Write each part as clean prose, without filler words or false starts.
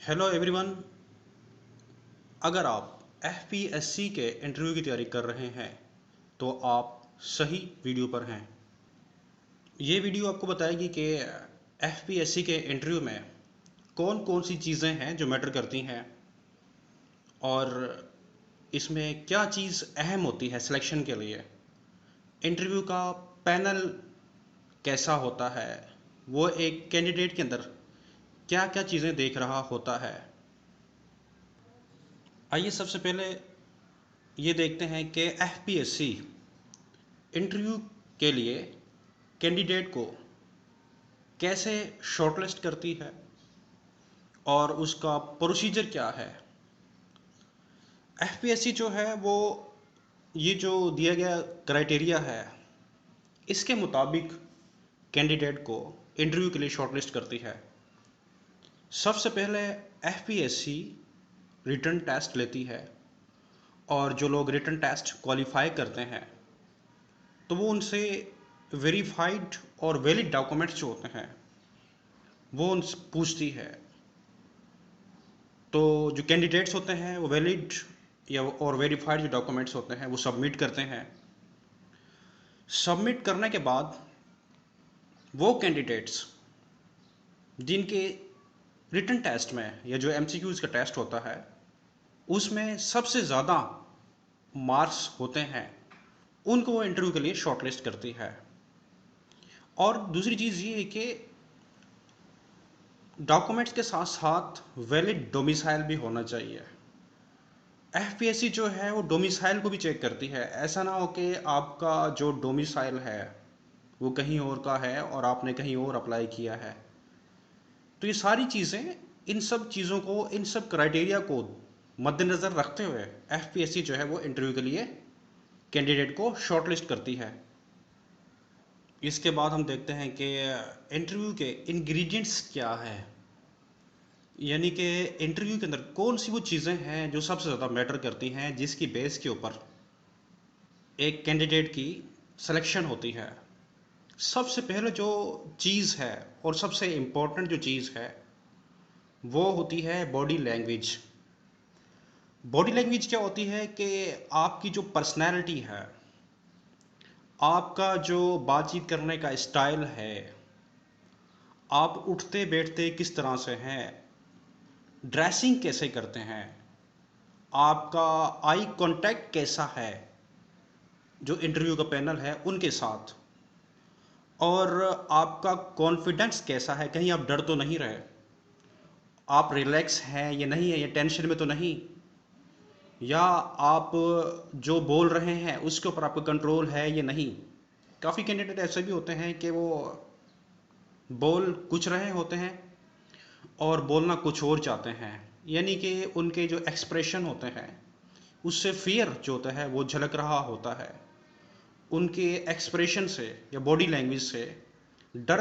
Hello everyone. अगर आप FPSC के इंटरव्यू की तैयारी कर रहे हैं तो आप सही वीडियो पर हैं। ये वीडियो आपको बताएगी कि एफपीएससी के इंटरव्यू में कौन कौन सी चीज़ें हैं जो मैटर करती हैं और इसमें क्या चीज़ अहम होती है सिलेक्शन के लिए। इंटरव्यू का पैनल कैसा होता है, वो एक कैंडिडेट के अंदर क्या क्या चीज़ें देख रहा होता है। आइए सबसे पहले ये देखते हैं कि एफपीएससी इंटरव्यू के लिए कैंडिडेट को कैसे शॉर्टलिस्ट करती है और उसका प्रोसीजर क्या है। एफपीएससी जो है वो ये जो दिया गया क्राइटेरिया है इसके मुताबिक कैंडिडेट को इंटरव्यू के लिए शॉर्टलिस्ट करती है। सबसे पहले एफपीएससी रिटन टेस्ट लेती है और जो लोग रिटन टेस्ट क्वालिफाई करते हैं तो वो उनसे वेरीफाइड और वैलिड डॉक्यूमेंट्स जो होते हैं वो उनसे पूछती है। तो जो कैंडिडेट्स होते हैं वो वैलिड या और वेरीफाइड जो डॉक्यूमेंट्स होते हैं वो सबमिट करते हैं। सबमिट करने के बाद वो कैंडिडेट्स जिनके रिटन टेस्ट में या जो एमसीक्यूज़ का टेस्ट होता है उसमें सबसे ज़्यादा मार्क्स होते हैं उनको वो इंटरव्यू के लिए शॉर्टलिस्ट करती है। और दूसरी चीज़ ये है कि डॉक्यूमेंट्स के साथ साथ वैलिड डोमिसाइल भी होना चाहिए। एफपीएससी जो है वो डोमिसाइल को भी चेक करती है। ऐसा ना हो कि आपका जो डोमिसाइल है वो कहीं और का है और आपने कहीं और अप्लाई किया है। तो ये सारी चीज़ें, इन सब चीज़ों को, इन सब क्राइटेरिया को मद्देनज़र रखते हुए एफपीएससी जो है वो इंटरव्यू के लिए कैंडिडेट को शॉर्टलिस्ट करती है। इसके बाद हम देखते हैं कि इंटरव्यू के इंग्रेडिएंट्स क्या है, यानी कि इंटरव्यू के अंदर कौन सी वो चीज़ें हैं जो सबसे ज़्यादा मैटर करती हैं जिसकी बेस के ऊपर एक कैंडिडेट की सिलेक्शन होती है। सबसे पहले जो चीज़ है और सबसे इम्पोर्टेंट जो चीज़ है वो होती है बॉडी लैंग्वेज। बॉडी लैंग्वेज क्या होती है कि आपकी जो पर्सनैलिटी है, आपका जो बातचीत करने का स्टाइल है, आप उठते बैठते किस तरह से हैं, ड्रेसिंग कैसे करते हैं, आपका आई कांटेक्ट कैसा है जो इंटरव्यू का पैनल है उनके साथ, और आपका कॉन्फिडेंस कैसा है, कहीं आप डर तो नहीं रहे, आप रिलैक्स हैं या नहीं है, या टेंशन में तो नहीं, या आप जो बोल रहे हैं उसके ऊपर आपका कंट्रोल है या नहीं। काफ़ी कैंडिडेट ऐसे भी होते हैं कि वो बोल कुछ रहे होते हैं और बोलना कुछ और चाहते हैं, यानी कि उनके जो एक्सप्रेशन होते हैं उससे फियर जो होता है वो झलक रहा होता है, उनके एक्सप्रेशन से या बॉडी लैंग्वेज से डर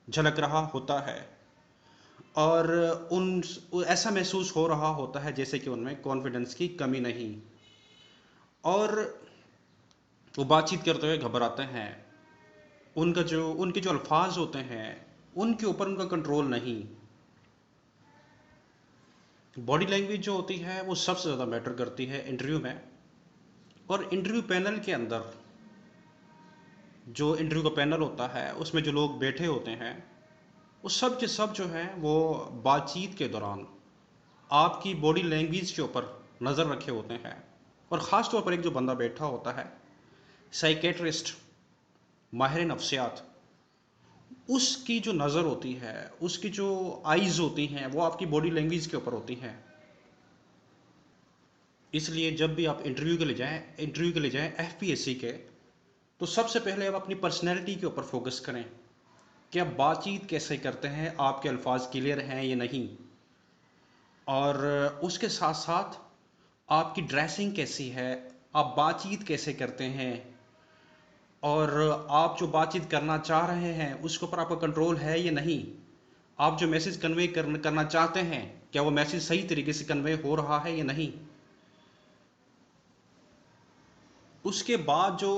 झलक रहा होता है, और उन ऐसा महसूस हो रहा होता है जैसे कि उनमें कॉन्फिडेंस की कमी नहीं, और वो बातचीत करते हुए घबराते हैं, उनके जो अल्फाज होते हैं उनके ऊपर उनका कंट्रोल नहीं। बॉडी लैंग्वेज जो होती है वो सबसे ज़्यादा मैटर करती है इंटरव्यू में। और इंटरव्यू पैनल के अंदर जो इंटरव्यू का पैनल होता है उसमें जो लोग बैठे होते हैं वो सब के सब जो हैं वो बातचीत के दौरान आपकी बॉडी लैंग्वेज के ऊपर नज़र रखे होते हैं। और ख़ास तौर पर एक जो बंदा बैठा होता है, साइकेट्रिस्ट, माहिर नफ्सियात, उसकी जो नज़र होती है, उसकी जो आइज़ होती हैं वो आपकी बॉडी लैंग्वेज के ऊपर होती हैं। इसलिए जब भी आप इंटरव्यू के लिए जाएं एफपीएससी के, तो सबसे पहले आप अपनी पर्सनैलिटी के ऊपर फोकस करें कि आप बातचीत कैसे करते हैं, आपके अल्फाज क्लियर हैं या नहीं, और उसके साथ साथ आपकी ड्रेसिंग कैसी है, आप बातचीत कैसे करते हैं, और आप जो बातचीत करना चाह रहे हैं उसके ऊपर आपका कंट्रोल है या नहीं, आप जो मैसेज कन्वे करना चाहते हैं क्या वो मैसेज सही तरीके से कन्वे हो रहा है या नहीं। उसके बाद जो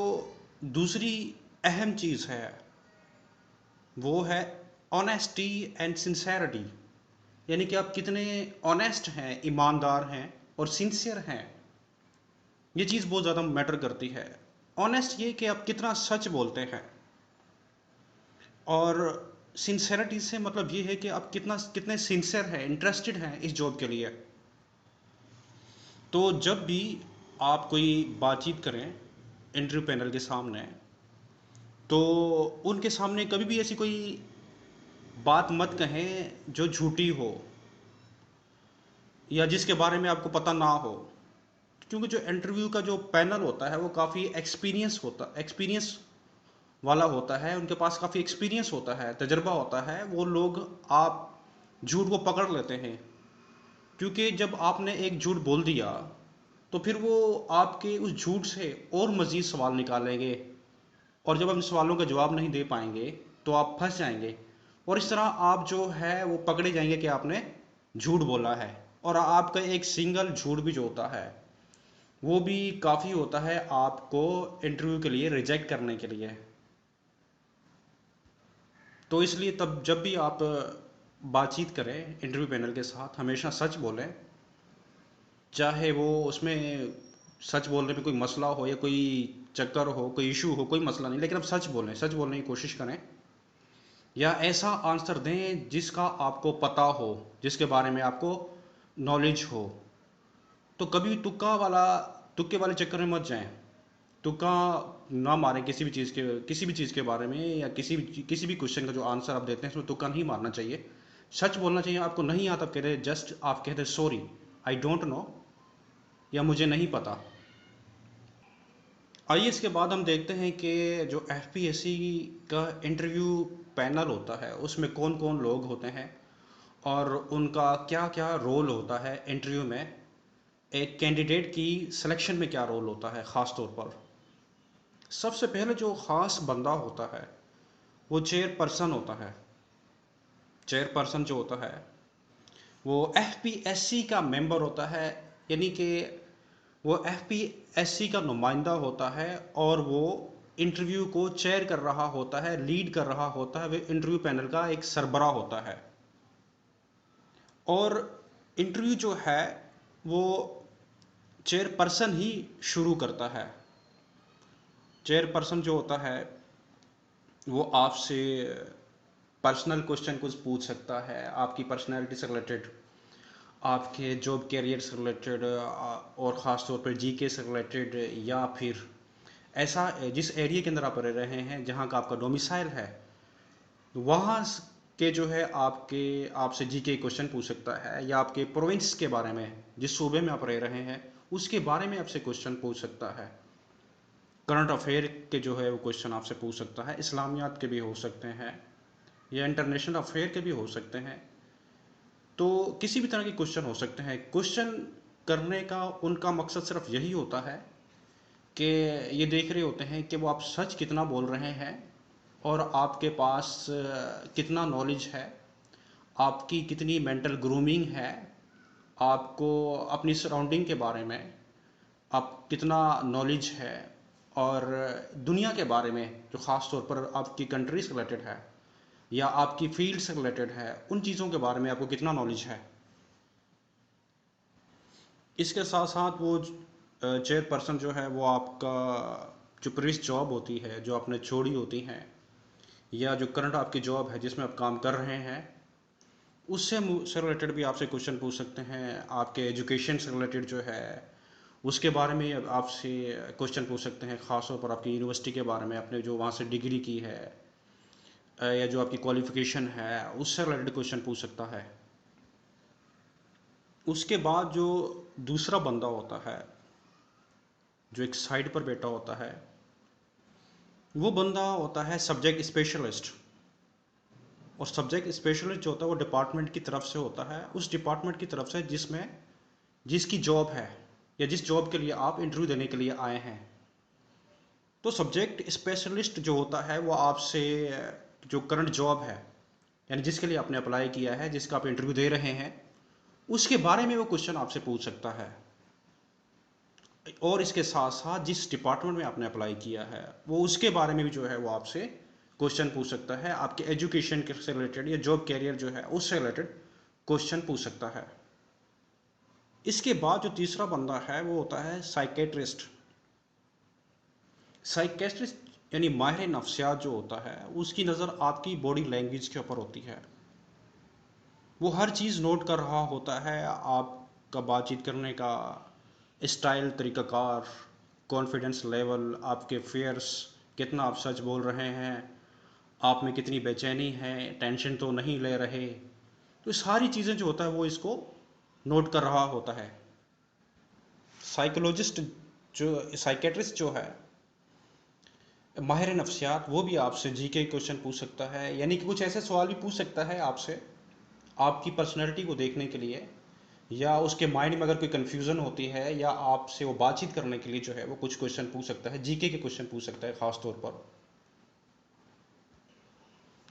दूसरी अहम चीज़ है वो है ऑनेस्टी एंड सिंसेरिटी। यानी कि आप कितने ऑनेस्ट हैं, ईमानदार हैं और सिंसियर हैं। ये चीज़ बहुत ज़्यादा मैटर करती है। ऑनेस्ट ये कि आप कितना सच बोलते हैं, और सिंसेरिटी से मतलब ये है कि आप कितने सिंसियर हैं, इंटरेस्टेड हैं इस जॉब के लिए। तो जब भी आप कोई बातचीत करें इंटरव्यू पैनल के सामने, तो उनके सामने कभी भी ऐसी कोई बात मत कहें जो झूठी हो या जिसके बारे में आपको पता ना हो। क्योंकि जो इंटरव्यू का जो पैनल होता है वो काफ़ी एक्सपीरियंस वाला होता है, उनके पास काफ़ी एक्सपीरियंस होता है, तजर्बा होता है। वो लोग आप झूठ को पकड़ लेते हैं, क्योंकि जब आपने एक झूठ बोल दिया तो फिर वो आपके उस झूठ से और मज़ीद सवाल निकालेंगे, और जब आप इन सवालों का जवाब नहीं दे पाएंगे तो आप फंस जाएंगे, और इस तरह आप जो है वो पकड़े जाएंगे कि आपने झूठ बोला है। और आपका एक सिंगल झूठ भी जो होता है वो भी काफ़ी होता है आपको इंटरव्यू के लिए रिजेक्ट करने के लिए। तो इसलिए तब जब भी आप बातचीत करें इंटरव्यू पैनल के साथ, हमेशा सच बोलें। चाहे वो उसमें सच बोलने में कोई मसला हो या कोई चक्कर हो, कोई इशू हो, कोई मसला नहीं, लेकिन आप सच बोलें, सच बोलने की कोशिश करें। या ऐसा आंसर दें जिसका आपको पता हो, जिसके बारे में आपको नॉलेज हो। तो कभी तुक्के वाले चक्कर में मत जाएं। तुक्का ना मारें किसी भी चीज़ के बारे में, या किसी भी क्वेश्चन का जो आंसर आप देते हैं उसमें तुक्का नहीं मारना चाहिए। सच बोलना चाहिए। आपको नहीं आता, आप कह रहे जस्ट आप कह रहे सॉरी, आई डोंट नो, या मुझे नहीं पता। आइए इसके बाद हम देखते हैं कि जो एफपीएससी का इंटरव्यू पैनल होता है उसमें कौन कौन लोग होते हैं और उनका क्या क्या रोल होता है इंटरव्यू में। एक कैंडिडेट की सिलेक्शन में क्या रोल होता है ख़ास तौर पर। सबसे पहले जो ख़ास बंदा होता है वो चेयरपर्सन होता है। चेयरपर्सन जो होता है वो एफपीएससी का मेंबर होता है, यानी कि वो एफपीएससी का नुमाइंदा होता है, और वो इंटरव्यू को चेयर कर रहा होता है, लीड कर रहा होता है। वो इंटरव्यू पैनल का एक सरबरा होता है। और इंटरव्यू जो है वो चेयरपर्सन ही शुरू करता है। चेयरपर्सन जो होता है वो आपसे पर्सनल क्वेश्चन कुछ पूछ सकता है, आपकी पर्सनैलिटी से रिलेटेड, आपके जॉब कैरियर से रिलेटेड, और ख़ास तौर पर जीके से रिलेटेड, या फिर ऐसा जिस एरिया के अंदर आप रह रहे हैं, जहाँ का आपका डोमिसाइल है, वहाँ के जो है आपसे जीके क्वेश्चन पूछ सकता है, या आपके प्रोविंस के बारे में, जिस सूबे में आप रह रहे हैं उसके बारे में आपसे क्वेश्चन पूछ सकता है। करंट अफेयर के जो है वो क्वेश्चन आपसे पूछ सकता है। इस्लामियात के भी हो सकते हैं या इंटरनेशनल अफेयर के भी हो सकते हैं। तो किसी भी तरह के क्वेश्चन हो सकते हैं। क्वेश्चन करने का उनका मकसद सिर्फ यही होता है कि ये देख रहे होते हैं कि वो आप सच कितना बोल रहे हैं, और आपके पास कितना नॉलेज है, आपकी कितनी मेंटल ग्रूमिंग है, आपको अपनी सराउंडिंग के बारे में आप कितना नॉलेज है, और दुनिया के बारे में जो ख़ास तौर पर आपकी कंट्री से रिलेटेड है या आपकी फील्ड से रिलेटेड है, उन चीज़ों के बारे में आपको कितना नॉलेज है। इसके साथ साथ वो चेयरपर्सन जो है वो आपका जो प्रीवियस जॉब होती है जो आपने छोड़ी होती हैं, या जो करंट आपकी जॉब है जिसमें आप काम कर रहे हैं, उससे से रिलेटेड भी आपसे क्वेश्चन पूछ सकते हैं। आपके एजुकेशन से रिलेटेड जो है उसके बारे में आपसे क्वेश्चन पूछ सकते हैं, ख़ासतौर पर आपकी यूनिवर्सिटी के बारे में, आपने जो वहाँ से डिग्री की है, या जो आपकी क्वालिफ़िकेशन है उससे रिलेटेड क्वेश्चन पूछ सकता है। उसके बाद जो दूसरा बंदा होता है जो एक साइड पर बैठा होता है, वो बंदा होता है सब्जेक्ट स्पेशलिस्ट। और सब्जेक्ट स्पेशलिस्ट जो होता है वो डिपार्टमेंट की तरफ से होता है, उस डिपार्टमेंट की तरफ से जिसकी जॉब है या जिस जॉब के लिए आप इंटरव्यू देने के लिए आए हैं। तो सब्जेक्ट स्पेशलिस्ट जो होता है वो आपसे जो करंट जॉब है, यानी जिसके लिए आपने अप्लाई किया है, जिसका आप इंटरव्यू दे रहे हैं, उसके बारे में वो क्वेश्चन आपसे पूछ सकता है। और इसके साथ साथ जिस डिपार्टमेंट में आपने अप्लाई किया है वो उसके बारे में भी जो है वो आपसे क्वेश्चन पूछ सकता है। आपके एजुकेशन के से रिलेटेड या जॉब कैरियर जो है उससे रिलेटेड क्वेश्चन पूछ सकता है। इसके बाद जो तीसरा बंदा है वो होता है साइकेट्रिस्ट। साइकेट्रिस्ट यानी माहिर नफ्सियात जो होता है, उसकी नज़र आपकी बॉडी लैंग्वेज के ऊपर होती है। वो हर चीज़ नोट कर रहा होता है, आपका बातचीत करने का स्टाइल, तरीक़ाकार, कॉन्फिडेंस लेवल, आपके फेयर्स, कितना आप सच बोल रहे हैं, आप में कितनी बेचैनी है, टेंशन तो नहीं ले रहे। तो सारी चीज़ें जो होता है वो इसको नोट कर रहा होता है। साइकोलॉजिस्ट जो साइकेट्रिस्ट जो है, माहिर नफ्सियात, वो भी आपसे जीके क्वेश्चन पूछ सकता है, यानी कि कुछ ऐसे सवाल भी पूछ सकता है आपसे, आपकी पर्सनैलिटी को देखने के लिए, या उसके माइंड में अगर कोई कन्फ्यूज़न होती है, या आपसे वो बातचीत करने के लिए जो है वो कुछ क्वेश्चन पूछ सकता है, जीके के क्वेश्चन पूछ सकता है ख़ास तौर पर।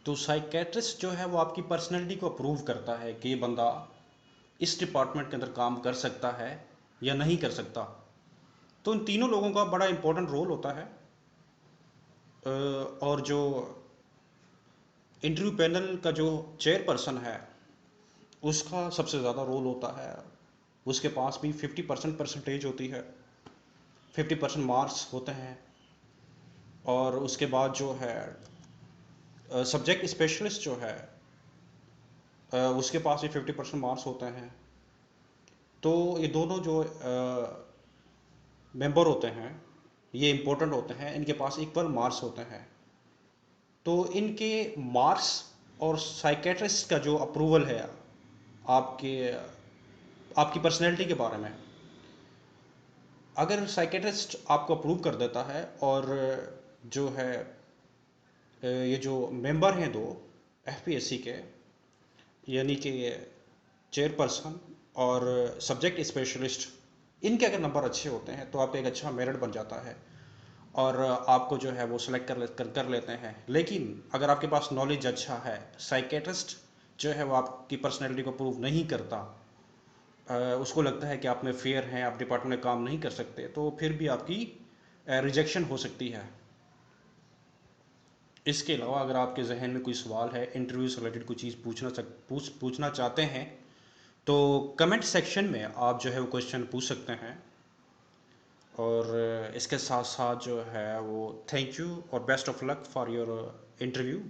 तो साइकेट्रिस्ट जो है वो आपकी पर्सनैलिटी को अप्रूव करता है कि ये बंदा इस डिपार्टमेंट के अंदर काम कर सकता है या नहीं कर सकता। तो इन तीनों लोगों का बड़ा इंपॉर्टेंट रोल होता है। और जो इंटरव्यू पैनल का जो चेयरपर्सन है, उसका सबसे ज़्यादा रोल होता है। उसके पास भी 50% परसेंटेज होती है, 50% मार्क्स होते हैं। और उसके बाद जो है सब्जेक्ट स्पेशलिस्ट जो है, उसके पास भी 50% मार्क्स होते हैं। तो ये दोनों जो मेंबर होते हैं, ये इम्पोर्टेंट होते हैं, इनके पास इक्वल मार्क्स होते हैं। तो इनके मार्क्स और साइकेट्रिस्ट का जो अप्रूवल है आपके आपकी पर्सनैलिटी के बारे में, अगर साइकेट्रिस्ट आपको अप्रूव कर देता है, और जो है ये जो मेंबर हैं दो एफपीएससी के, यानी कि चेयरपर्सन और सब्जेक्ट स्पेशलिस्ट, इनके अगर नंबर अच्छे होते हैं तो आपका एक अच्छा मेरिट बन जाता है, और आपको जो है वो सिलेक्ट कर लेते हैं। लेकिन अगर आपके पास नॉलेज अच्छा है, साइकेट्रिस्ट जो है वो आपकी पर्सनैलिटी को प्रूव नहीं करता, उसको लगता है कि आप में फेयर हैं, आप डिपार्टमेंट में काम नहीं कर सकते, तो फिर भी आपकी रिजेक्शन हो सकती है। इसके अलावा अगर आपके जहन में कोई सवाल है, इंटरव्यू से रिलेटेड कोई चीज़ पूछना चाहते हैं, तो कमेंट सेक्शन में आप जो है वो क्वेश्चन पूछ सकते हैं। और इसके साथ साथ जो है वो थैंक यू और best of luck for your interview.